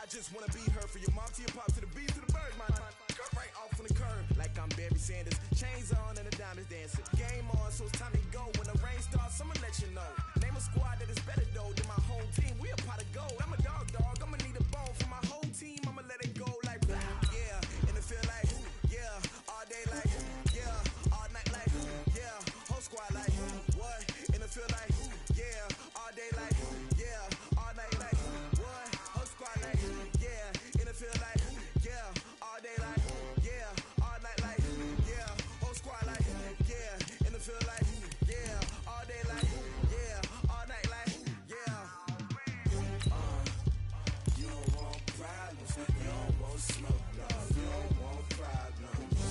I just wanna be her for your mom to your pop to the beat to the bird, man. Cut right off on the curb like I'm Barry Sanders. Chains on and the diamonds dancing. Game on, so it's time to go. When the rain starts, I'ma let you know. Name a squad that is better though than my home team. We a pot of gold. I'm a dog. I'ma need a bone for my whole team. I'ma let it go like yeah, and it feel like yeah, all day like yeah, all night like yeah, whole squad like what? And it feel like yeah, all day like yeah, all night like what? Whole squad like yeah, and it feel like yeah, all day like yeah, all night like yeah, whole squad like yeah, and it feel like yeah, all day like yeah, all night like yeah. You don't want problems, you don't want smoke, no, you don't want problems.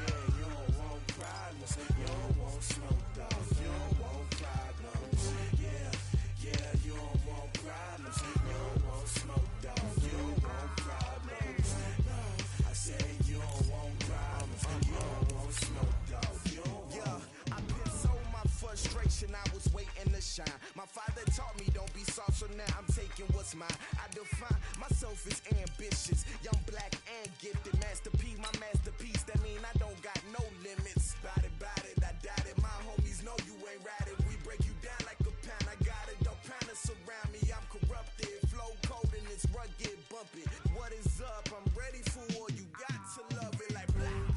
Yeah, you don't want problems, you don't want smoke, dog, you don't want problems. Yeah, you don't want problems, you don't want smoke, dog, you don't want problems. No, I say you don't want problems, you don't want smoke, dog, you don't want. Yeah, I've been so my frustration, I was waiting to shine. My father taught me don't be soft, so now I'm taking what's mine. I define myself as ambitious, young, black, and gifted. Master P, my masterpiece, that mean I don't got no limits. Bout it, I doubt it. My homies know you ain't ratted. We break you down like a pound. I got it, don't pound to surround me. I'm corrupted, flow cold and it's rugged, bumpy. What is up? I'm ready for war. You got to love it like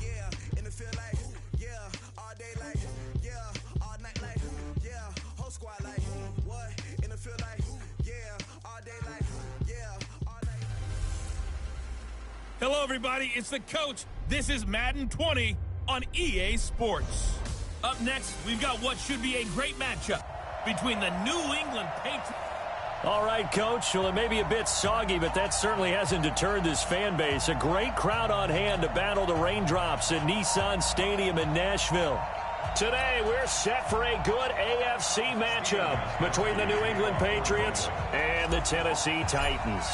yeah, and it feel like yeah, all day like yeah, all night like yeah, whole squad like what? And it feel like yeah, all day like yeah, all night. Hello, everybody. It's the coach. This is Madden 20 on EA Sports. Up next, we've got what should be a great matchup between the New England Patriots. All right, Coach. Well, it may be a bit soggy, but that certainly hasn't deterred this fan base. A great crowd on hand to battle the raindrops at Nissan Stadium in Nashville. Today, we're set for a good AFC matchup between the New England Patriots and the Tennessee Titans.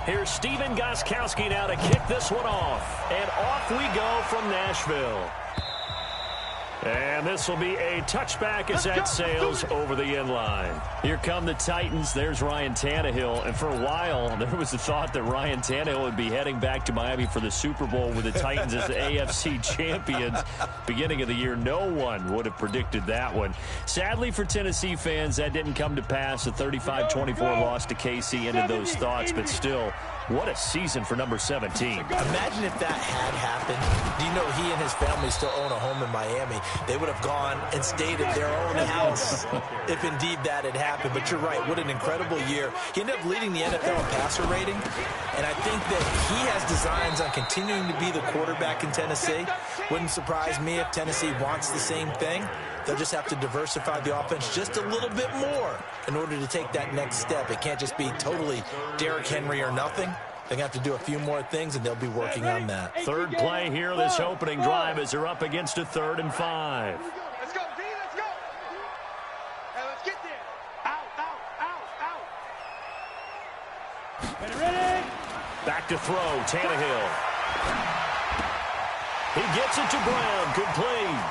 Here's Steven Gostkowski now to kick this one off. And off we go from Nashville. And this will be a touchback as that sails over the end line. Here come the Titans. There's Ryan Tannehill. And for a while, there was the thought that Ryan Tannehill would be heading back to Miami for the Super Bowl with the Titans as the AFC champions. Beginning of the year, no one would have predicted that one. Sadly for Tennessee fans, that didn't come to pass. A 35-24 loss to KC ended those thoughts, but still, what a season for number 17. Imagine if that had happened. Do you know he and his family still own a home in Miami? They would have gone and stayed at their own house if indeed that had happened. But you're right, what an incredible year. He ended up leading the NFL in passer rating, and I think that he has designs on continuing to be the quarterback in Tennessee. Wouldn't surprise me if Tennessee wants the same thing. They'll just have to diversify the offense just a little bit more in order to take that next step. It can't just be totally Derrick Henry or nothing. They're going to have to do a few more things, and they'll be working on that. Third play here, this opening drive, as they're up against a 3rd and 5. Let's go, D, let's go. Hey, let's get there. Out. Ready? Back to throw, Tannehill. He gets it to Brown, complete.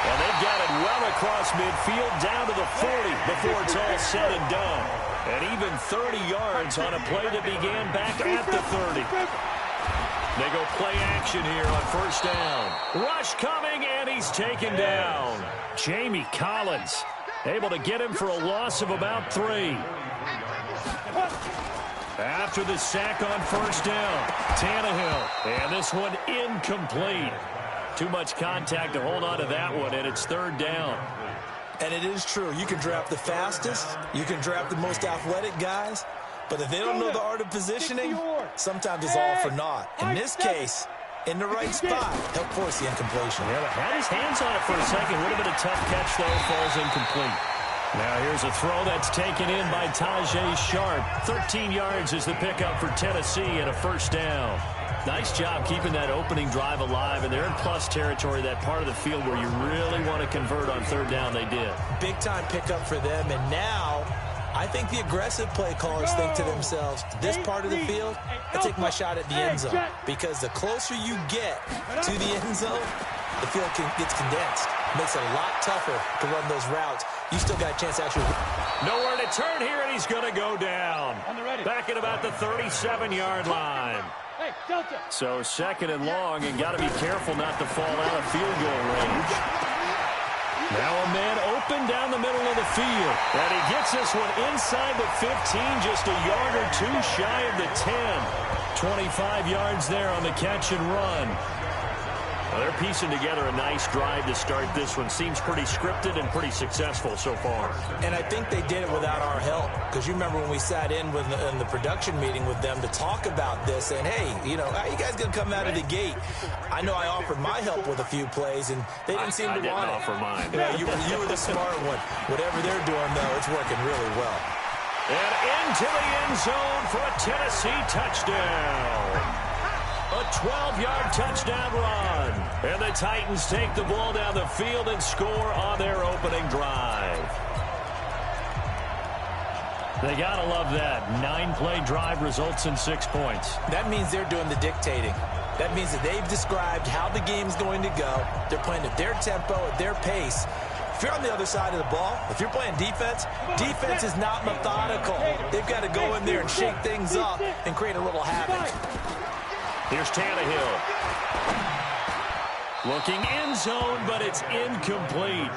And they've got it well across midfield, down to the 40 before it's all said and done. And even 30 yards on a play that began back at the 30. They go play action here on first down. Rush coming, and he's taken down. Jamie Collins able to get him for a loss of about 3. After the sack on first down, Tannehill. And this one incomplete. Too much contact to hold on to that one, and it's 3rd down. And it is true. You can draft the fastest. You can draft the most athletic guys. But if they don't know the art of positioning, sometimes it's all for naught. In this case, in the right spot, help force the incompletion. Yeah, had his hands on it for a second. Would have been a tough catch, though. Falls incomplete. Now here's a throw that's taken in by Tajay Sharp. 13 yards is the pickup for Tennessee and a 1st down. Nice job keeping that opening drive alive, and they're in plus territory, that part of the field where you really want to convert on 3rd down. They did. Big-time pickup for them, and now I think the aggressive play callers think to themselves, this part of the field, I take my shot at the end zone. Because the closer you get to the end zone, the field gets condensed. Makes it a lot tougher to run those routes. You still got a chance to actually... Nowhere to turn here, and he's going to go down. Back at about the 37-yard line. So 2nd and long, and got to be careful not to fall out of field goal range. Now a man open down the middle of the field. And he gets this one inside the 15, just a yard or 2 shy of the 10. 25 yards there on the catch and run. Well, they're piecing together a nice drive to start this one. Seems pretty scripted and pretty successful so far. And I think they did it without our help. Because you remember when we sat in the production meeting with them to talk about this. And, hey, you know, how are you guys going to come out of the gate? I know I offered my help with a few plays, and they didn't seem to want it. I didn't offer mine. You were the smart one. Whatever they're doing, though, it's working really well. And into the end zone for a Tennessee touchdown. A 12-yard touchdown run. And the Titans take the ball down the field and score on their opening drive. They got to love that. 9-play drive results in 6 points. That means they're doing the dictating. That means that they've described how the game's going to go. They're playing at their tempo, at their pace. If you're on the other side of the ball, if you're playing defense, defense is not methodical. They've got to go in there and shake things up and create a little havoc. Here's Tannehill. Looking end zone, but it's incomplete.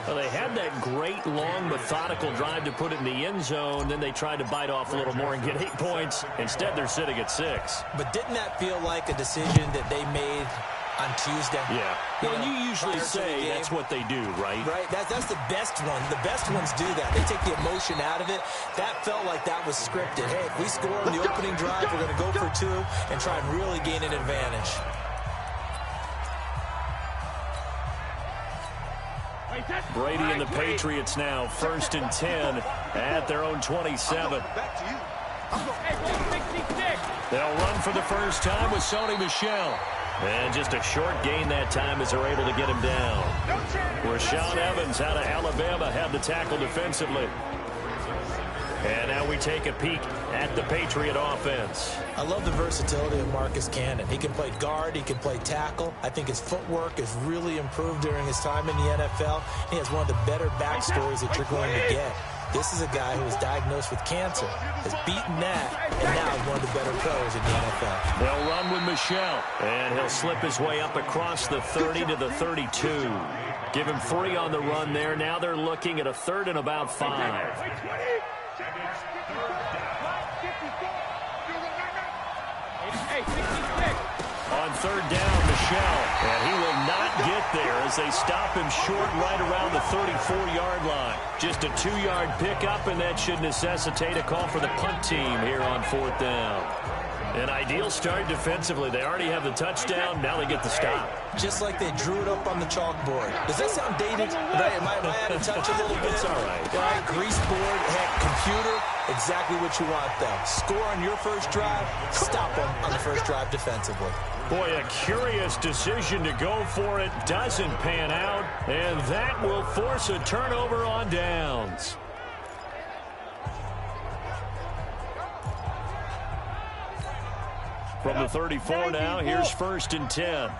Well, they had that great, long, methodical drive to put it in the end zone. Then they tried to bite off a little more and get 8 points. Instead, they're sitting at 6. But didn't that feel like a decision that they made on Tuesday? Yeah. Well, you usually say that's what they do, right? Right. That's the best one. The best ones do that. They take the emotion out of it. That felt like that was scripted. Hey, if we score on the opening drive, we're going to go for 2 and try and really gain an advantage. Brady and the Patriots now 1st and 10 at their own 27. They'll run for the first time with Sony Michel. And just a short gain that time as they're able to get him down. Rashaan Evans out of Alabama had the tackle defensively. And now we take a peek at the Patriot offense. I love the versatility of Marcus Cannon. He can play guard. He can play tackle. I think his footwork has really improved during his time in the NFL. He has one of the better backstories that you're going to get. This is a guy who was diagnosed with cancer, has beaten that, and now is one of the better players in the NFL. They'll run with Michel, and he'll slip his way up across the 30 to the 32. Give him 3 on the run there. Now they're looking at a 3rd and about 5. On 3rd down, Michel, and he will not get there as they stop him short right around the 34-yard line. Just a 2-yard pickup, and that should necessitate a call for the punt team here on 4th down. An ideal start defensively. They already have the touchdown. Now they get the stop. Just like they drew it up on the chalkboard. Does that sound dated? Am I out of touch a little bit? It's all right. All right, grease board, heck, computer, exactly what you want, though. Score on your first drive, stop them on the first drive defensively. Boy, a curious decision to go for it. Doesn't pan out, and that will force a turnover on downs. From the 34 now, here's 1st and 10.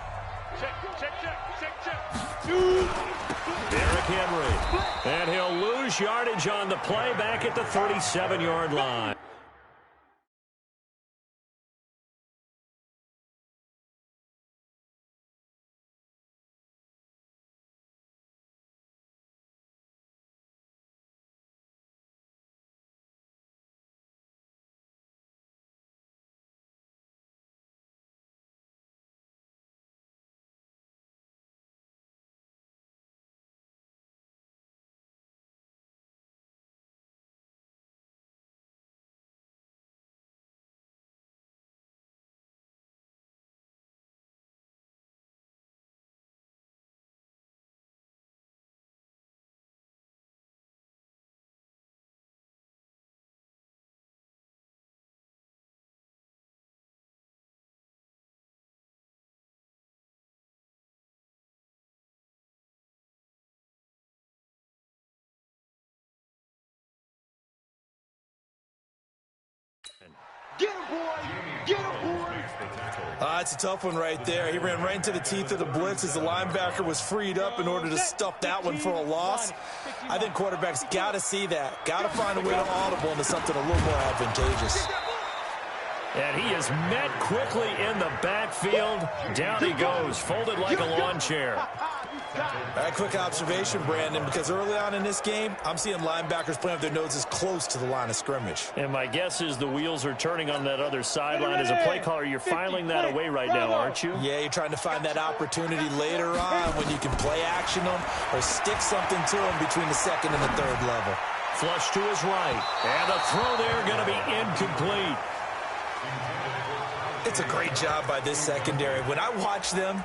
Derrick Henry. And he'll lose yardage on the play back at the 37-yard line. Get him, boy! Get him, boy! It's a tough one right there. He ran right into the teeth of the blitz as the linebacker was freed up in order to stuff that one for a loss. I think quarterbacks got to see that. Got to find a way to audible into something a little more advantageous. And he is met quickly in the backfield. Down he goes, folded like a lawn chair. All right, quick observation, Brandon, because early on in this game, I'm seeing linebackers playing with their noses close to the line of scrimmage. And my guess is the wheels are turning on that other sideline. As a play caller, you're filing that away right now, aren't you? Yeah, you're trying to find that opportunity later on when you can play action them or stick something to them between the second and the third level. Flush to his right. And the throw there going to be incomplete. It's a great job by this secondary. When I watch them,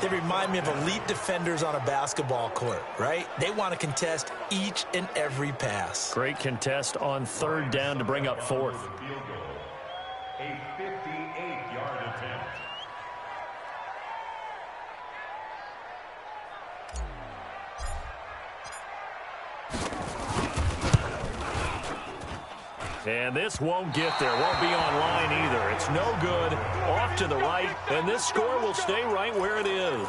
they remind me of elite defenders on a basketball court, right? They want to contest each and every pass. Great contest on third down to bring up fourth. A 58-yard attempt. And this won't get there. Won't be online either. It's no good. Off to the right. And this score will stay right where it is.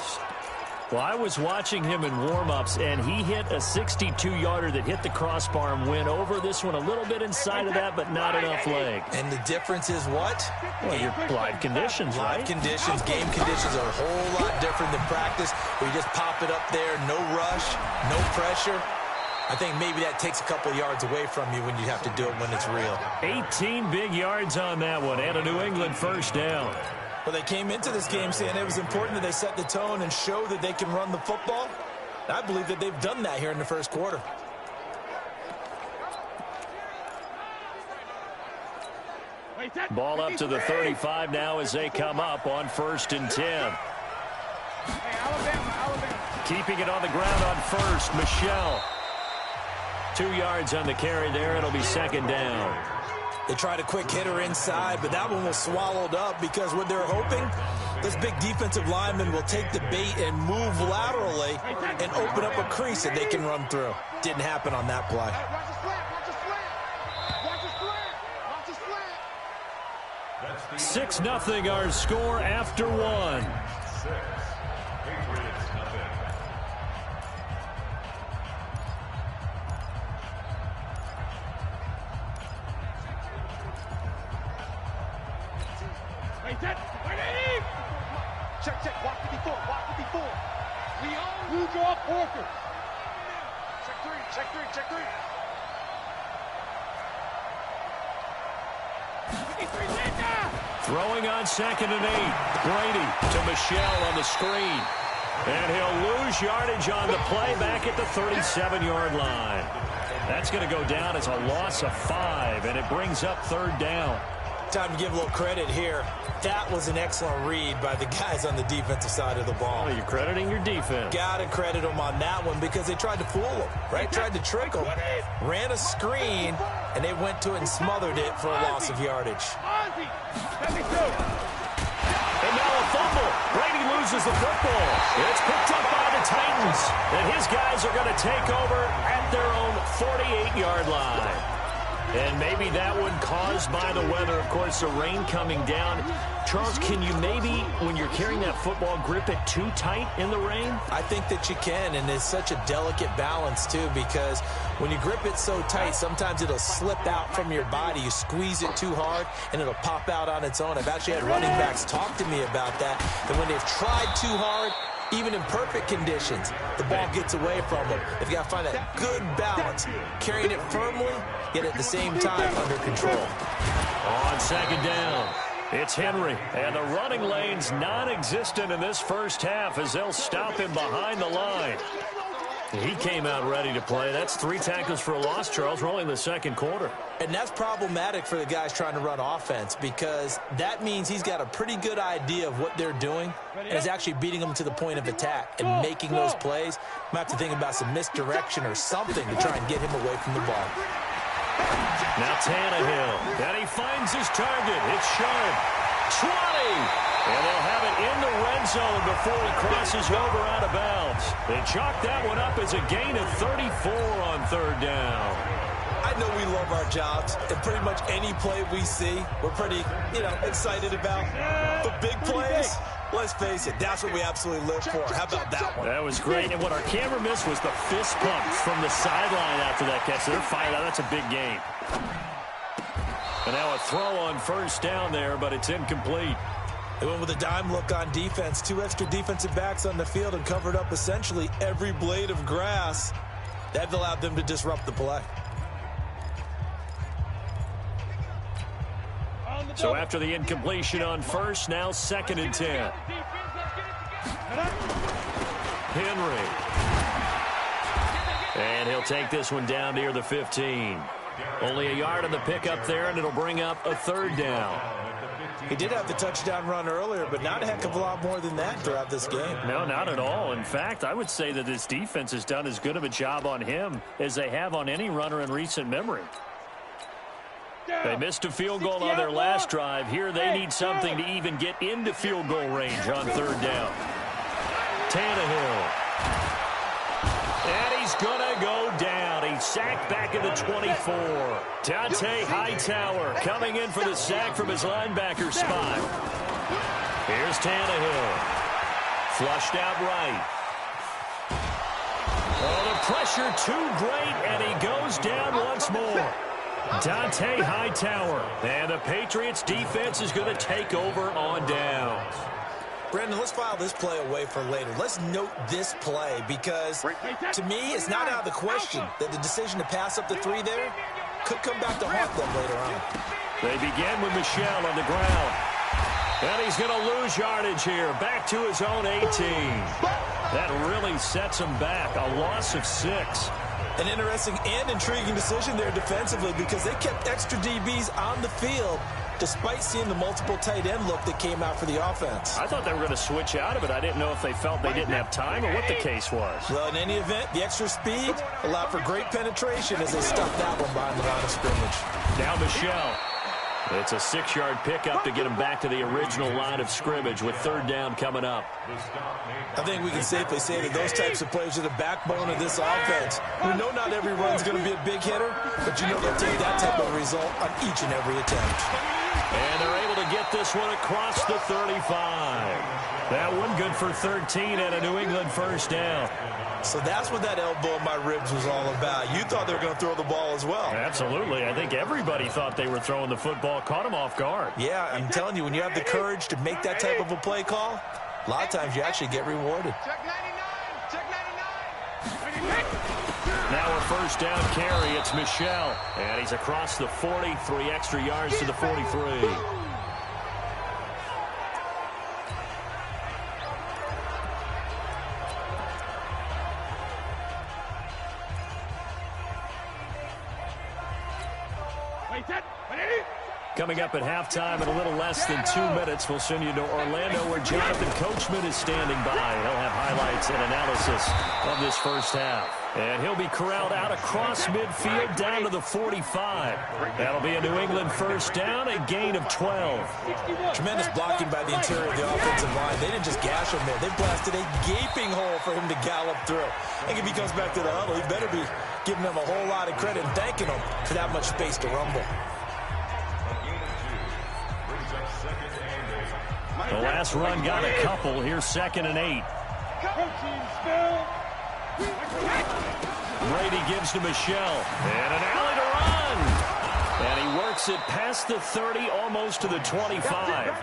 Well, I was watching him in warm-ups, and he hit a 62-yarder that hit the crossbar and went over. This one a little bit inside of that, but not enough leg. And the difference is what? Well, your live conditions, right? Live conditions, game conditions are a whole lot different than practice, where you just pop it up there, no rush, no pressure. I think maybe that takes a couple yards away from you when you have to do it when it's real. 18 big yards on that one, and a New England first down. Well, they came into this game saying it was important that they set the tone and show that they can run the football. I believe that they've done that here in the first quarter. Ball up to the 35 now as they come up on 1st and 10. Keeping it on the ground on first, Michelle. 2 yards on the carry there. It'll be 2nd down. They tried a quick hitter inside, but that one was swallowed up because what they're hoping, this big defensive lineman will take the bait and move laterally and open up a crease that they can run through. Didn't happen on that play. Watch 6-0 our score after one. Check, watch 54, watch 54. You drop Walker. Check three. Throwing on 2nd and 8. Brady to Michelle on the screen. And he'll lose yardage on the play back at the 37-yard line. That's going to go down as a loss of 5, and it brings up 3rd down. Time to give a little credit here. That was an excellent read by the guys on the defensive side of the ball. Oh, you're crediting your defense. Got to credit them on that one because they tried to fool them, right? Tried to trick them. Ran a screen, and they went to it and smothered it for a loss of yardage. And now a fumble. Brady loses the football. It's picked up by the Titans. And his guys are going to take over at their own 48-yard line. And maybe that one caused by the weather. Of course, the rain coming down. Charles, can you maybe, when you're carrying that football, grip it too tight in the rain? I think that you can, and it's such a delicate balance, too, because when you grip it so tight, sometimes it'll slip out from your body. You squeeze it too hard, and it'll pop out on its own. I've actually had running backs talk to me about that when they've tried too hard, even in perfect conditions, the ball gets away from them. They've got to find that good balance, carrying it firmly, yet at the same time under control. On 2nd down, it's Henry, and the running lane's non-existent in this first half as they'll stop him behind the line. He came out ready to play. That's 3 tackles for a loss, Charles. We're only in the 2nd quarter. And that's problematic for the guys trying to run offense because that means he's got a pretty good idea of what they're doing and is actually beating them to the point of attack and making those plays. Might have to think about some misdirection or something to try and get him away from the ball. Now Tannehill, and he finds his target. It's sharp. 20! And they'll have it in the red zone before he crosses over out of bounds. They chalk that one up as a gain of 34 on 3rd down. I I know we love our jobs, and pretty much any play we see, we're pretty, excited about. But big plays, let's face it, that's what we absolutely live for. How about that one? That was great. And what our camera missed was the fist pump from the sideline after that catch. So they're fired out. That's a big game. And now a throw on first down there, but it's incomplete. They went with a dime look on defense. 2 extra defensive backs on the field and covered up essentially every blade of grass. That allowed them to disrupt the play. So after the incompletion on first, now 2nd and 10. Henry. And he'll take this one down near the 15. Only a yard on the pickup there, and it'll bring up a 3rd down. He did have the touchdown run earlier, but not a heck of a lot more than that throughout this game. No, not at all. In fact, I would say that this defense has done as good of a job on him as they have on any runner in recent memory. They missed a field goal on their last drive. Here they need something to even get into field goal range on 3rd down. Tannehill. And he's going to go down. He's sacked back at the 24. Dante Hightower coming in for the sack from his linebacker spot. Here's Tannehill. Flushed out right. Oh, the pressure too great, and he goes down once more. Dante Hightower. And the Patriots defense is going to take over on downs. Brandon, let's file this play away for later. Let's note this play because, to me, it's not out of the question that the decision to pass up the 3 there could come back to haunt them later on. They begin with Michel on the ground. And he's going to lose yardage here. Back to his own 18. That really sets him back. A loss of 6. An interesting and intriguing decision there defensively because they kept extra DBs on the field despite seeing the multiple tight end look that came out for the offense. I thought they were going to switch out of it. I didn't know if they felt they didn't have time or what the case was. Well, in any event, the extra speed allowed for great penetration as they stuffed that one behind the line of scrimmage. Now Michel. It's a 6-yard pickup to get him back to the original line of scrimmage with 3rd down coming up. I think we can safely say that those types of plays are the backbone of this offense. We know not every run's going to be a big hitter, but you know they'll take that type of result on each and every attempt. And they're able to get this one across the 35. That one good for 13 and a New England first down. So that's what that elbow in my ribs was all about. You thought they were going to throw the ball as well. Absolutely. I think everybody thought they were throwing the football, caught them off guard. Yeah, I'm telling you, when you have the courage to make that type of a play call, a lot of times you actually get rewarded. Check 99. Check 99. Now a first down carry. It's Michel. And he's across the 40, 3 extra yards to the 43. Coming up at halftime in a little less than 2 minutes, we'll send you to Orlando where Jonathan Coachman is standing by. He'll have highlights and analysis of this first half. And he'll be corralled out across midfield down to the 45. That'll be a New England first down, a gain of 12. Tremendous blocking by the interior of the offensive line. They didn't just gash him there. They blasted a gaping hole for him to gallop through. I think if he comes back to the huddle, he better be giving them a whole lot of credit and thanking them for that much space to rumble. The last run got a couple. Here's 2nd and 8. Brady gives to Michel. And an alley to run. And he works it past the 30, almost to the 25.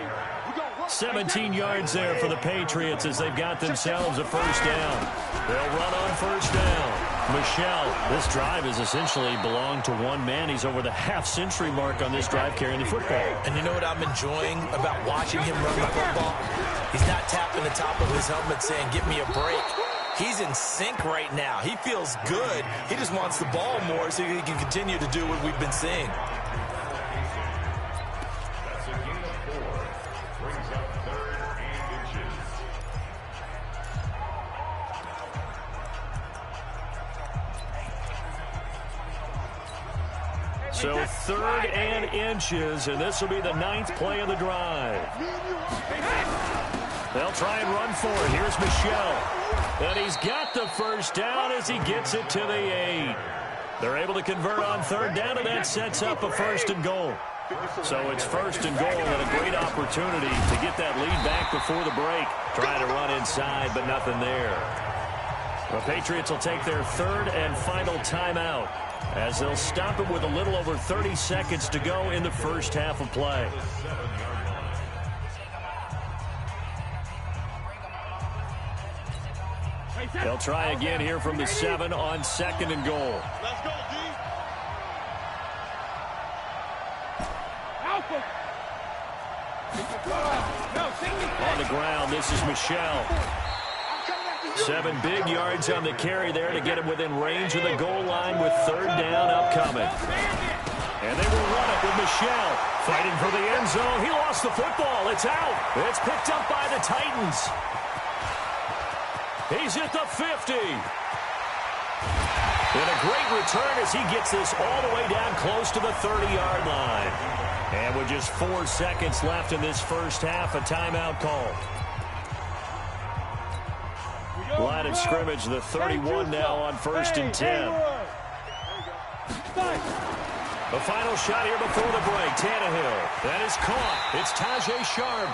17 yards there for the Patriots as they've got themselves a first down. They'll run on first down. Michel, this drive has essentially belonged to one man. He's over the half-century mark on this drive carrying the football. And you know what I'm enjoying about watching him run the football? He's not tapping the top of his helmet saying, "Give me a break." He's in sync right now. He feels good. He just wants the ball more so he can continue to do what we've been seeing. That's a gain of 4. Brings up 3rd and inches. So 3rd and inches, and this will be the 9th play of the drive. They'll try and run for it. Here's Michel. And he's got the first down as he gets it to the 8. They're able to convert on third down, and that sets up a 1st and goal. So it's 1st and goal and a great opportunity to get that lead back before the break. Trying to run inside, but nothing there. The Patriots will take their 3rd and final timeout as they'll stop it with a little over 30 seconds to go in the first half of play. They'll try again here from the 7 on 2nd and goal. Let's go, D. On the ground, this is Michelle. 7 big yards on the carry there to get him within range of the goal line with 3rd down upcoming. And they will run it with Michelle fighting for the end zone. He lost the football. It's out. It's picked up by the Titans. He's at the 50. And a great return as he gets this all the way down close to the 30-yard line. And with just 4 seconds left in this first half, a timeout called. Line of scrimmage, the 31 now on 1st and 10. The final shot here before the break. Tannehill. That is caught. It's Tajay Sharp.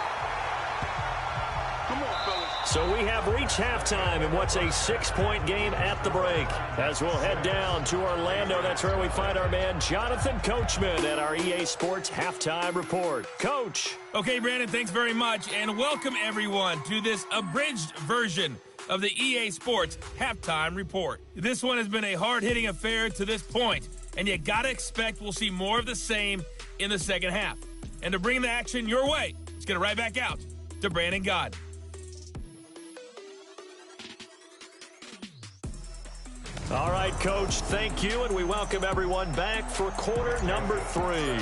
Come on, fellas. So we have reached halftime in what's a 6-point game at the break. As we'll head down to Orlando, that's where we find our man Jonathan Coachman at our EA Sports Halftime Report. Coach. Okay, Brandon, thanks very much, and welcome everyone to this abridged version of the EA Sports Halftime Report. This one has been a hard-hitting affair to this point, and you gotta expect we'll see more of the same in the second half. And to bring the action your way, let's get it right back out to Brandon God. All right, Coach, thank you, and we welcome everyone back for quarter number 3.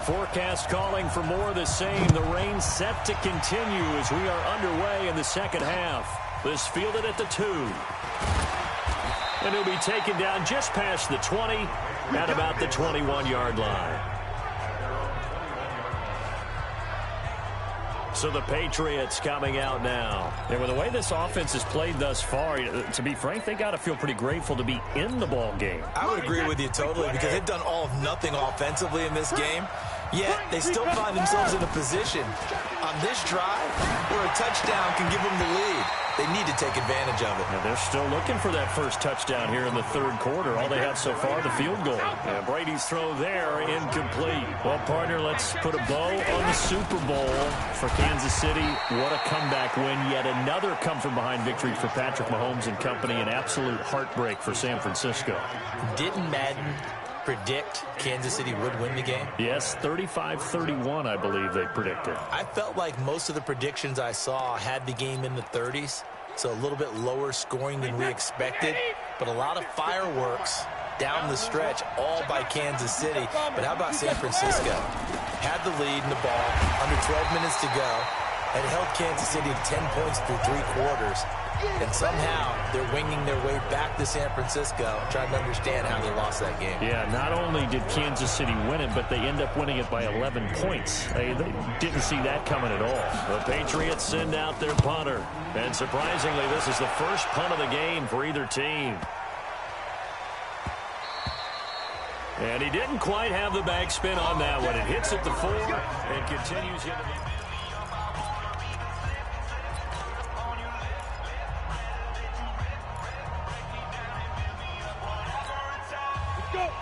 Forecast calling for more of the same. The rain set to continue as we are underway in the second half. This fielded at the 2. And he'll be taken down just past the 20 at about the 21-yard line. So the Patriots coming out now. Yeah, with the way this offense has played thus far, to be frank, they got to feel pretty grateful to be in the ball game. I would agree with you totally because they've done all of nothing offensively in this game, yet they still find themselves in a position on this drive where a touchdown can give them the lead. They need to take advantage of it. And they're still looking for that first touchdown here in the 3rd quarter. All they have so far, the field goal. And Brady's throw there, incomplete. Well, partner, let's put a bow on the Super Bowl for Kansas City. What a comeback win. Yet another come-from-behind victory for Patrick Mahomes and company. An absolute heartbreak for San Francisco. Didn't Madden predict Kansas City would win the game? Yes, 35-31, I believe they predicted. I felt like most of the predictions I saw had the game in the 30s, so a little bit lower scoring than we expected, but a lot of fireworks down the stretch, all by Kansas City. But how about San Francisco? Had the lead in the ball, under 12 minutes to go, and held Kansas City to 10 points through 3 quarters. And somehow they're winging their way back to San Francisco, trying to understand how they lost that game. Yeah, not only did Kansas City win it, but they end up winning it by 11 points. They didn't see that coming at all. The Patriots send out their punter. And surprisingly, this is the first punt of the game for either team. And he didn't quite have the backspin on that one. It hits at the 4 and continues into the...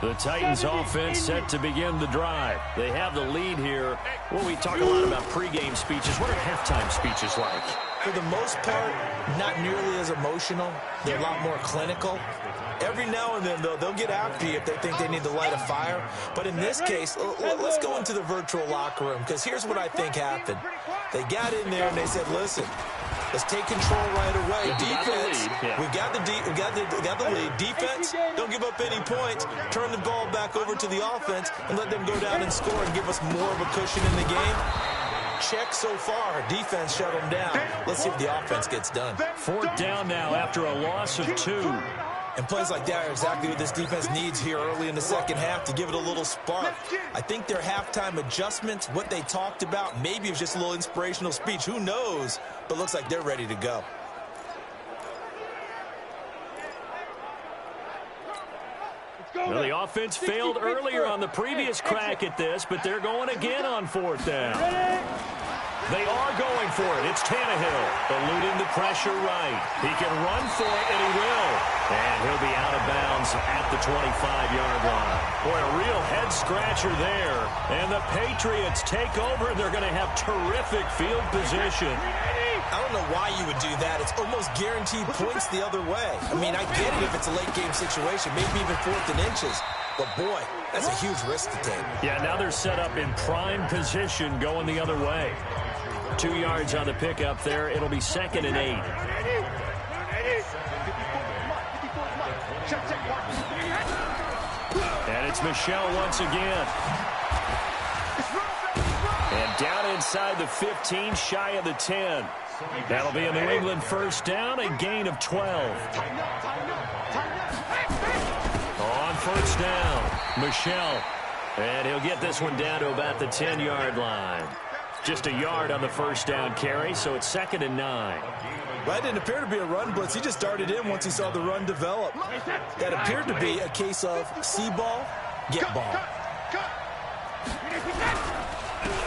The Titans offense set to begin the drive. They have the lead here. Well, we talk a lot about pregame speeches. What are halftime speeches like? For the most part, not nearly as emotional. They're a lot more clinical. Every now and then, though, they'll get after you if they think they need to light a fire. But in this case, let's go into the virtual locker room, because here's what I think happened. They got in there and they said, listen, let's take control right away. Defense, we got the lead. Defense, don't give up any points. Turn the ball back over to the offense and let them go down and score and give us more of a cushion in the game. Check so far. Defense shut them down. Let's see if the offense gets done. 4th down now after a loss of 2. And plays like that are exactly what this defense needs here early in the second half to give it a little spark. I think their halftime adjustments, what they talked about, maybe it was just a little inspirational speech. Who knows? But looks like they're ready to go. Well, the offense failed earlier on the previous crack at this, but they're going again on fourth down. They are going for it. It's Tannehill eluding the pressure right. He can run for it, and he will. And he'll be out of bounds at the 25-yard line. Boy, a real head-scratcher there. And the Patriots take over, and they're going to have terrific field position. I don't know why you would do that. It's almost guaranteed points the other way. I mean, I get it if it's a late-game situation, maybe even 4th and inches. But, boy, that's a huge risk to take. Yeah, now they're set up in prime position going the other way. 2 yards on the pickup there. It'll be 2nd and 8. And it's Michel once again. And down inside the 15, shy of the 10. That'll be a New England first down, a gain of 12. On first down, Michel. And he'll get this one down to about the 10-yard line. Just a yard on the first down carry, so it's 2nd and 9. That didn't appear to be a run blitz. He just started in once he saw the run develop. That appeared to be a case of see ball, get ball.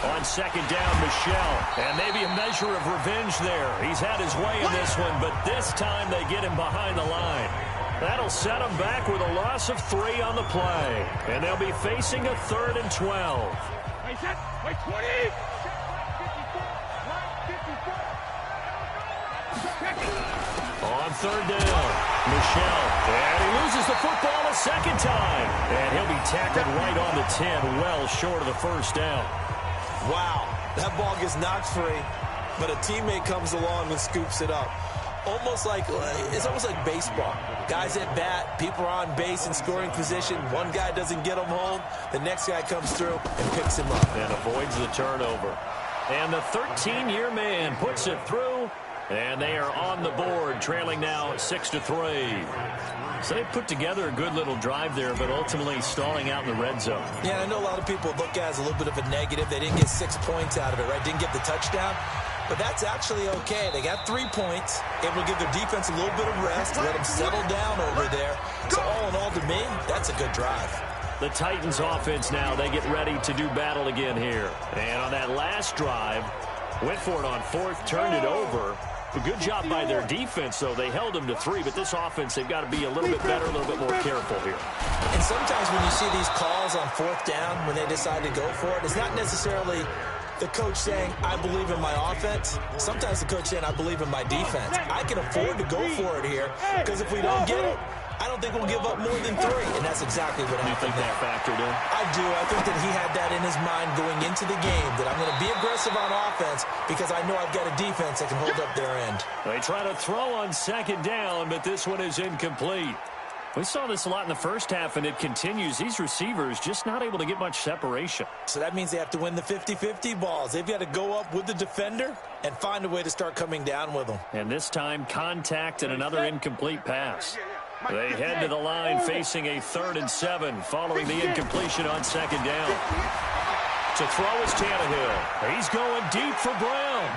On 2nd down, Michel. And maybe a measure of revenge there. He's had his way in this one, but this time they get him behind the line. That'll set him back with a loss of 3 on the play. And they'll be facing a 3rd and 12. Wait, 20! On 3rd down, Michel. And he loses the football a second time. And he'll be tackled right on the 10, well short of the first down. Wow, that ball gets knocked free, but a teammate comes along and scoops it up. It's almost like baseball. Guys at bat, people are on base in scoring position. One guy doesn't get him home. The next guy comes through and picks him up. And avoids the turnover. And the 13-year man puts it through. And they are on the board, trailing now 6-3. So they put together a good little drive there, but ultimately stalling out in the red zone. Yeah, I know a lot of people look at it as a little bit of a negative. They didn't get 6 points out of it, right? Didn't get the touchdown. But that's actually okay. They got 3 points, able to give their defense a little bit of rest, let them settle down over there. So all in all, to me, that's a good drive. The Titans offense now, they get ready to do battle again here. And on that last drive, went for it on 4th, turned it over. A good job by their defense, though. They held them to 3, but this offense, they've got to be a little bit better, a little bit more careful here. And sometimes when you see these calls on 4th down, when they decide to go for it, it's not necessarily the coach saying, I believe in my offense. Sometimes the coach saying, I believe in my defense. I can afford to go for it here, because if we don't get it, I don't think we'll give up more than 3. And that's exactly what happened there. You think that factored in? I do. I think that he had that in his mind going into the game, that I'm going to be aggressive on offense because I know I've got a defense that can hold up their end. They try to throw on 2nd down, but this one is incomplete. We saw this a lot in the first half, and it continues. These receivers just not able to get much separation. So that means they have to win the 50-50 balls. They've got to go up with the defender and find a way to start coming down with them. And this time, contact and another incomplete pass. They head to the line facing a 3rd and 7 following the incompletion on 2nd down. To throw is Tannehill. He's going deep for Brown.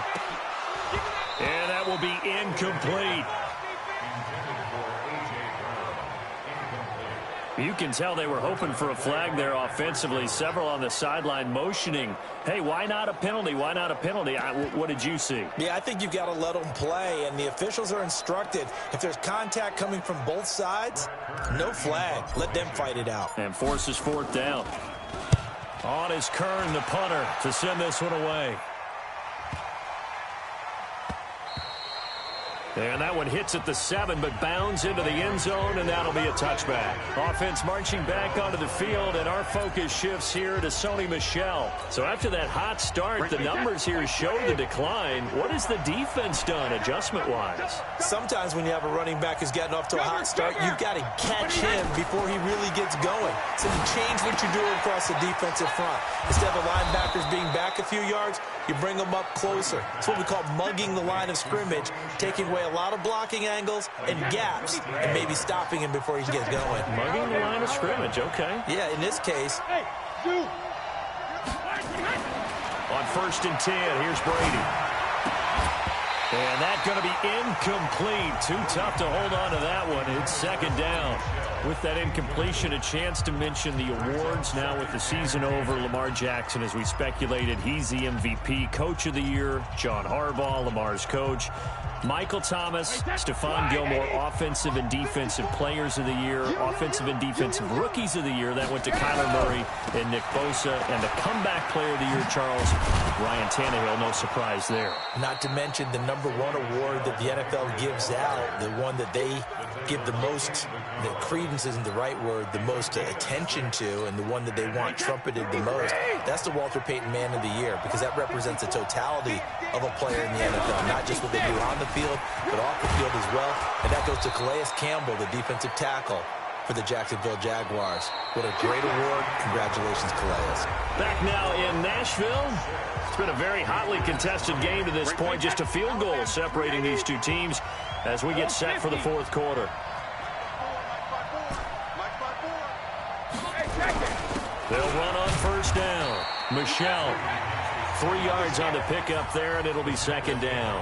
And that will be incomplete. You can tell they were hoping for a flag there offensively. Several on the sideline motioning, hey, why not a penalty? Why not a penalty? What did you see? Yeah, I think you've got to let them play, and the officials are instructed. If there's contact coming from both sides, no flag. Let them fight it out. And forces 4th down. On is Kern, the punter, to send this one away. And that one hits at the 7, but bounds into the end zone, and that'll be a touchback. Offense marching back onto the field, and our focus shifts here to Sony Michel. So after that hot start, the numbers here show the decline. What has the defense done adjustment-wise? Sometimes when you have a running back who's gotten off to a hot start, you've got to catch him before he really gets going. So you change what you're doing across the defensive front. Instead of the linebackers being back a few yards, you bring them up closer. It's what we call mugging the line of scrimmage, taking away a lot of blocking angles and gaps and maybe stopping him before he gets going. Mugging the line of scrimmage, okay. Yeah, in this case. On 1st and 10, here's Brady. And that's going to be incomplete. Too tough to hold on to that one. It's second down. With that incompletion, a chance to mention the awards now with the season over. Lamar Jackson, as we speculated, he's the MVP. Coach of the Year, John Harbaugh, Lamar's coach. Michael Thomas, Stephon Gilmore, Offensive and Defensive Players of the Year, Offensive and Defensive Rookies of the Year. That went to Kyler Murray and Nick Bosa. And the Comeback Player of the Year, Charles, Ryan Tannehill, no surprise there. Not to mention the #1 award that the NFL gives out, the one that they give the most, the credence isn't the right word, the most attention to, and the one that they want trumpeted the most. That's the Walter Payton Man of the Year, because that represents the totality of a player in the NFL, not just what they do on the field, but off the field as well. And that goes to Calais Campbell, the defensive tackle for the Jacksonville Jaguars. What a great award. Congratulations, Calais. Back now in Nashville. It's been a very hotly contested game to this point. Just a field goal separating these two teams as we get set for the fourth quarter. They'll run on first down. Michelle, 3 yards on the pickup there, and it'll be second down.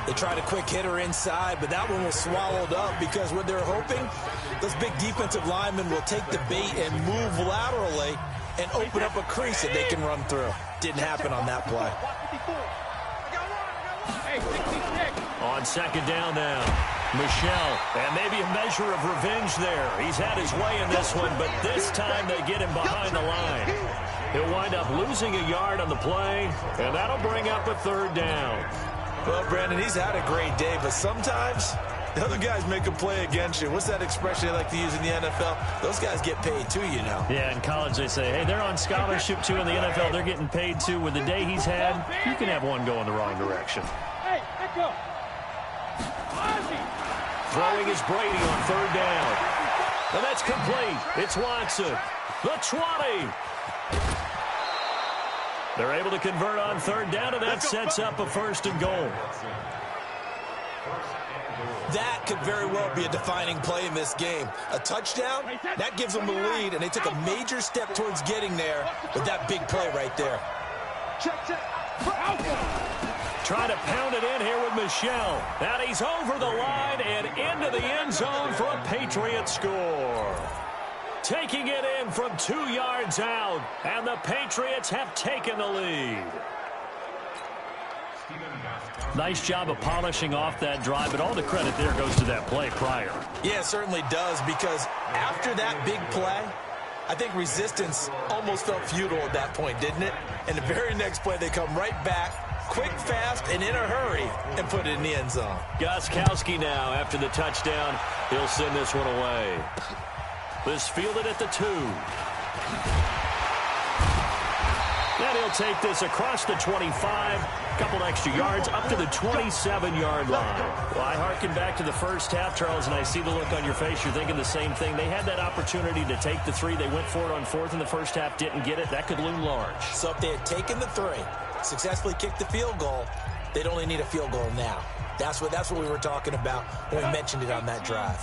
They tried a quick hitter inside, but that one was swallowed up because what they're hoping, those big defensive linemen will take the bait and move laterally and open up a crease that they can run through. Didn't happen on that play. On second down now, Michelle, and maybe a measure of revenge there. He's had his way in this one, but this time they get him behind the line. He'll wind up losing a yard on the play, and that'll bring up a third down. Well, Brandon, he's had a great day, but sometimes the other guys make a play against you. What's that expression they like to use in the NFL? Those guys get paid too, you know. Yeah, in college they say, hey, they're on scholarship too. In the NFL, they're getting paid too. With the day he's had, you can have one go in the wrong direction. Hey, let go. Throwing is Brady on third down. And that's complete. It's Watson. The 20. They're able to convert on third down, and that sets up a first and goal. That could very well be a defining play in this game. A touchdown, that gives them the lead, and they took a major step towards getting there with that big play right there. Trying to pound it in here with Michelle. And he's over the line and into the end zone for a Patriot score. Taking it in from 2 yards out, and the Patriots have taken the lead. Nice job of polishing off that drive, but all the credit there goes to that play prior. Yeah, it certainly does, because after that big play, I think resistance almost felt futile at that point, didn't it? And the very next play, they come right back, quick, fast, and in a hurry, and put it in the end zone. Gostkowski now, after the touchdown, he'll send this one away. This fielded at the 2. And he'll take this across the 25, couple extra yards, up to the 27-yard line. Well, I harken back to the first half, Charles, and I see the look on your face. You're thinking the same thing. They had that opportunity to take the 3. They went for it on fourth in the first half, didn't get it. That could loom large. So if they had taken the 3, successfully kicked the field goal, they'd only need a field goal now. That's what we were talking about when we mentioned it on that drive.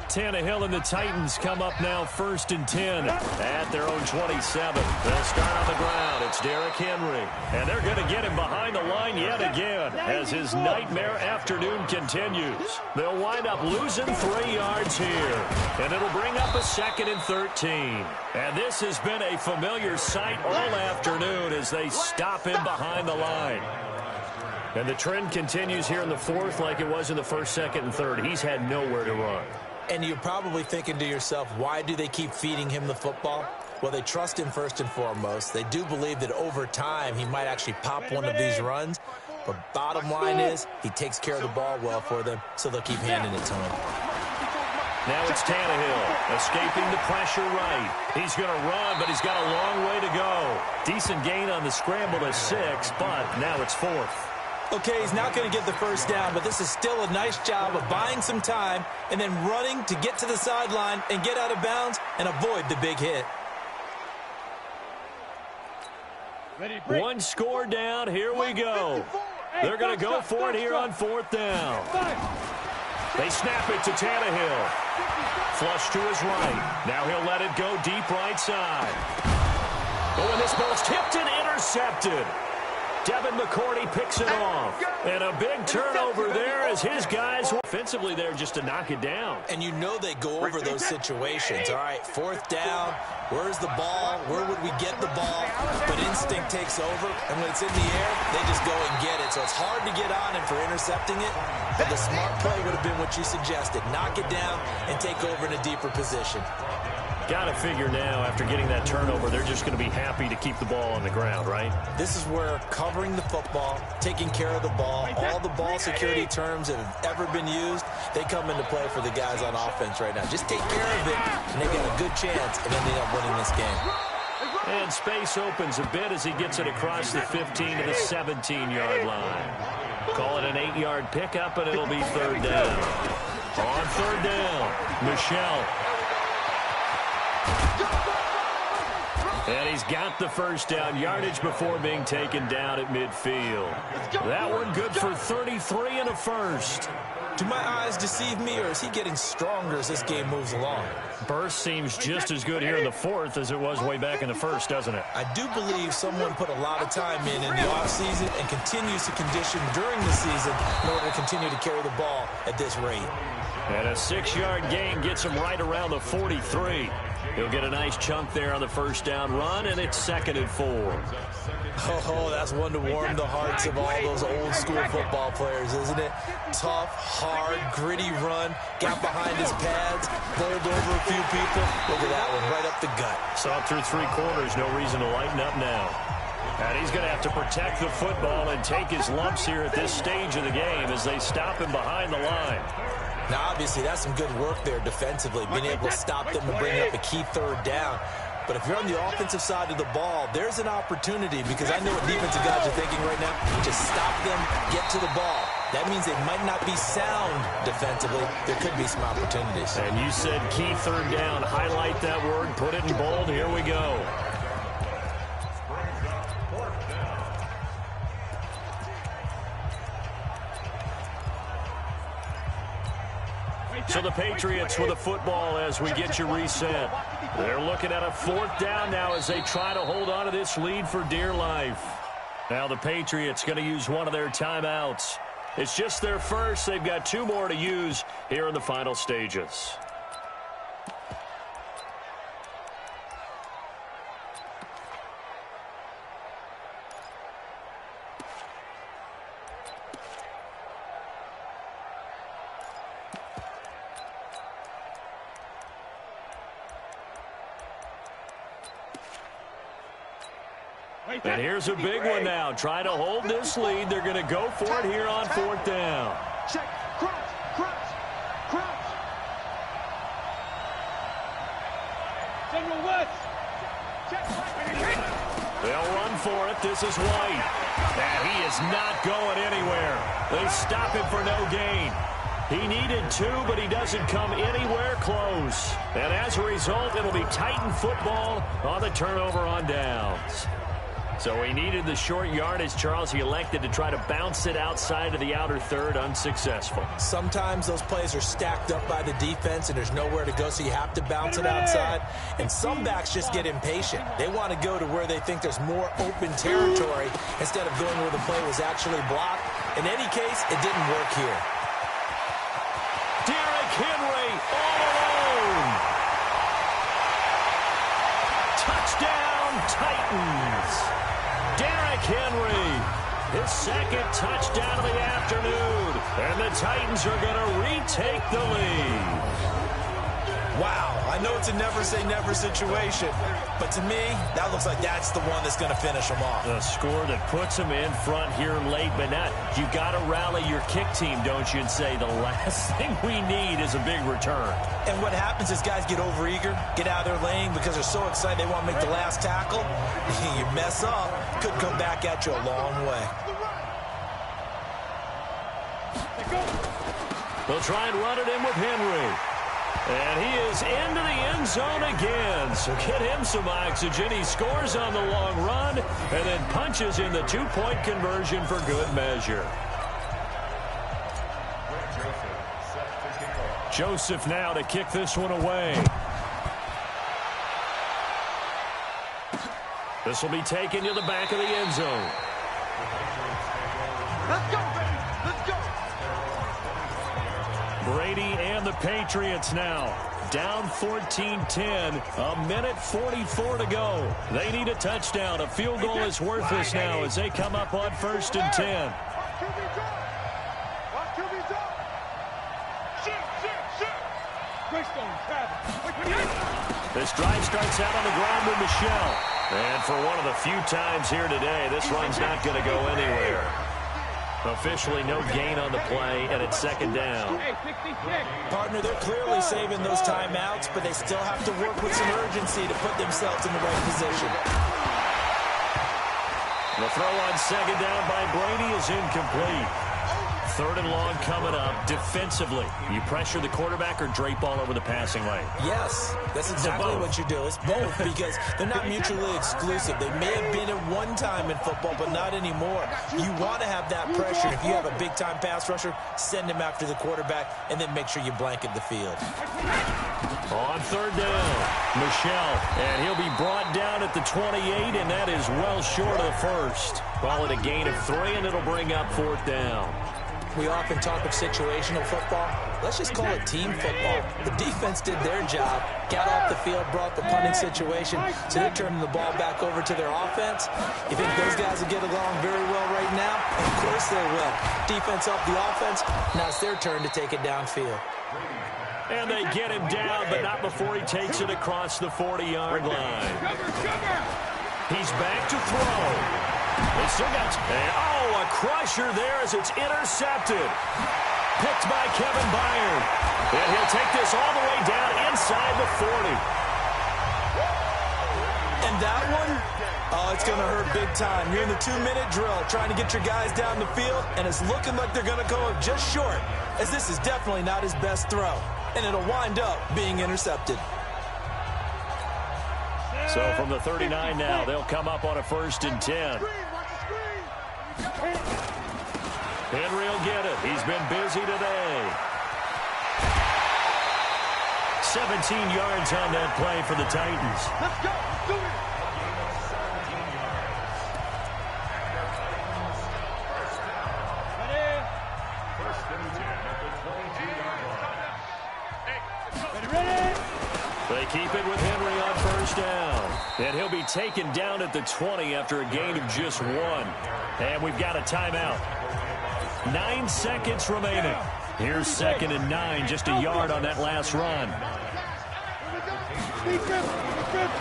Tannehill and the Titans come up now 1st and 10 at their own 27. They'll start on the ground. It's Derrick Henry. And they're going to get him behind the line yet again as his nightmare afternoon continues. They'll wind up losing 3 yards here. And it'll bring up a 2nd and 13. And this has been a familiar sight all afternoon as they stop him behind the line. And the trend continues here in the fourth like it was in the first, second, and third. He's had nowhere to run. And you're probably thinking to yourself, why do they keep feeding him the football? Well, they trust him first and foremost. They do believe that over time he might actually pop one of these runs. But bottom line is he takes care of the ball well for them, so they'll keep handing it to him. Now it's Tannehill escaping the pressure right. He's going to run, but he's got a long way to go. Decent gain on the scramble to 6, but now it's 4th. Okay, he's not going to get the first down, but this is still a nice job of buying some time and then running to get to the sideline and get out of bounds and avoid the big hit. One score down. Here we go. They're going to go for it here on 4th down. They snap it to Tannehill. Flush to his right. Now he'll let it go deep right side. Oh, and this ball's tipped and intercepted. Devin McCourty picks it off. And a big turnover there as his guys offensively there just to knock it down. And you know they go over those situations. All right, 4th down. Where's the ball? Where would we get the ball? But instinct takes over, and when it's in the air, they just go and get it. So it's hard to get on him for intercepting it, but the smart play would have been what you suggested. Knock it down and take over in a deeper position. Got to figure now, after getting that turnover, they're just going to be happy to keep the ball on the ground, right? This is where covering the football, taking care of the ball, all the ball security terms that have ever been used, they come into play for the guys on offense right now. Just take care of it, and they've got a good chance of ending up winning this game. And space opens a bit as he gets it across the 15 to the 17-yard line. Call it an 8-yard pickup, and it'll be 3rd down. On 3rd down, Michelle. And he's got the 1st down yardage before being taken down at midfield. That one good for 33 and a 1st. Do my eyes deceive me, or is he getting stronger as this game moves along? Burst seems just as good here in the 4th as it was way back in the 1st, doesn't it? I do believe someone put a lot of time in the offseason and continues to condition during the season in order to continue to carry the ball at this rate. And a 6-yard gain gets him right around the 43. He'll get a nice chunk there on the 1st down run, and it's 2nd and 4. Oh, that's one to warm the hearts of all those old-school football players, isn't it? Tough, hard, gritty run, got behind his pads, bowled over a few people. Look at that one, right up the gut. Saw it through 3 quarters, no reason to lighten up now. And he's going to have to protect the football and take his lumps here at this stage of the game as they stop him behind the line. Now, obviously, that's some good work there defensively, being able to stop them and bring up a key 3rd down. But if you're on the offensive side of the ball, there's an opportunity, because I know what defensive guys are thinking right now. Just stop them, get to the ball. That means they might not be sound defensively. There could be some opportunities. And you said key 3rd down. Highlight that word, put it in bold. Here we go. So the Patriots with a football as we get you reset. They're looking at a 4th down now as they try to hold on to this lead for dear life. Now the Patriots going to use one of their timeouts. It's just their first. They've got 2 more to use here in the final stages. And here's a big one now. Trying to hold this lead. They're going to go for it here on 4th down. Check. Crouch. General West. Check. They'll run for it. This is White. And he is not going anywhere. They stop him for no gain. He needed 2, but he doesn't come anywhere close. And as a result, it'll be Titan football on the turnover on downs. So he needed the short yardage, Charles. He elected to try to bounce it outside of the outer 3rd, unsuccessful. Sometimes those plays are stacked up by the defense and there's nowhere to go, so you have to bounce it outside. And some backs just get impatient. They want to go to where they think there's more open territory instead of going where the play was actually blocked. In any case, it didn't work here. Derrick Henry all alone. Touchdown, Titans. Derrick Henry, his 2nd touchdown of the afternoon. And the Titans are going to retake the lead. Wow, I know it's a never-say-never situation, but to me, that looks like that's the one that's going to finish them off. The score that puts them in front here late, but not. You got to rally your kick team, don't you, and say the last thing we need is a big return. And what happens is guys get overeager, get out of their lane because they're so excited they want to make the last tackle. You mess up, could come back at you a long way. They'll try and run it in with Henry. And he is into the end zone again. So get him some oxygen. He scores on the long run and then punches in the 2-point conversion for good measure. Joseph now to kick this one away. This will be taken to the back of the end zone. Let's go, baby. Let's go. Brady and the Patriots now down 14-10. A minute 44 to go. They need a touchdown. A field goal is worthless now as they come up on 1st and 10. This drive starts out on the ground with Michelle. And for one of the few times here today, this run's not going to go anywhere. Officially no gain on the play, and it's 2nd down. Partner, they're clearly saving those timeouts, but they still have to work with some urgency to put themselves in the right position. The throw on 2nd down by Brady is incomplete. 3rd and long coming up. Defensively, you pressure the quarterback or drape all over the passing lane? Yes, that's exactly what you do. It's both because they're not mutually exclusive. They may have been at one time in football, but not anymore. You want to have that pressure. If you have a big-time pass rusher, send him after the quarterback, and then make sure you blanket the field. On 3rd down, Michelle, and he'll be brought down at the 28, and that is well short of the first. Call it a gain of 3, and it'll bring up 4th down. We often talk of situational football. Let's just call it team football. The defense did their job, got off the field, brought the punting situation, so they're turning the ball back over to their offense. You think those guys will get along very well right now? Of course they will. Defense helped the offense. Now it's their turn to take it downfield. And they get him down, but not before he takes it across the 40-yard line. He's back to throw. They still got a crusher there as it's intercepted. Picked by Kevin Byard. And he'll take this all the way down inside the 40. And that one, it's going to hurt big time. You're in the 2-minute drill trying to get your guys down the field, and it's looking like they're going to go just short, as this is definitely not his best throw. And it'll wind up being intercepted. So from the 39 now, they'll come up on a 1st and 10. Henry will get it. He's been busy today. 17 yards on that play for the Titans. Let's go. Do it. They keep it with Henry on 1st down. And he'll be taken down at the 20 after a gain of just 1. And we've got a timeout. 9 seconds remaining. Here's 2nd and 9, just a yard on that last run.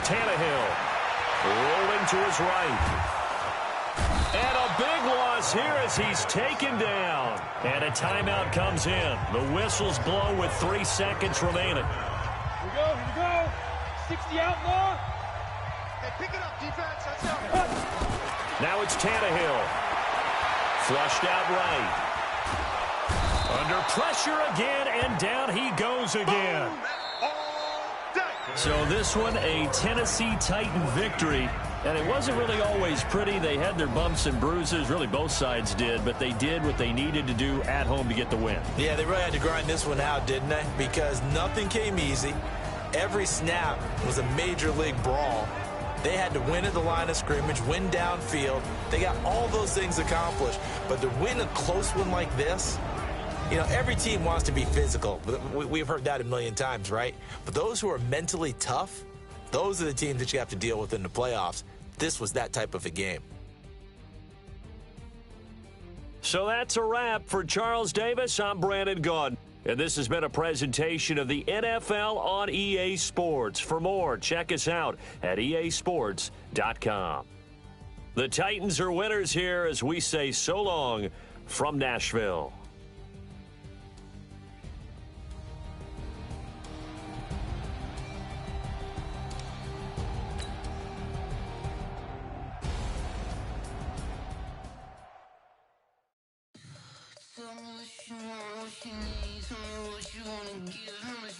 Tannehill rolling to his right. And a big loss here as he's taken down. And a timeout comes in. The whistles blow with 3 seconds remaining. Here we go. 60 out more. Hey, pick it up, defense. Let's go. Now it's Tannehill. Flushed out right. Under pressure again, and down he goes again. So this one, a Tennessee Titan victory. And it wasn't really always pretty. They had their bumps and bruises. Really, both sides did. But they did what they needed to do at home to get the win. Yeah, they really had to grind this one out, didn't they? Because nothing came easy. Every snap was a major league brawl. They had to win at the line of scrimmage, win downfield. They got all those things accomplished. But to win a close one like this, you know, every team wants to be physical. We've heard that a million times, right? But those who are mentally tough, those are the teams that you have to deal with in the playoffs. This was that type of a game. So that's a wrap for Charles Davis. I'm Brandon Gaudin. And this has been a presentation of the NFL on EA Sports. For more, check us out at easports.com. The Titans are winners here as we say so long from Nashville. Tell me what you want, what you need. Tell me what you wanna give, how much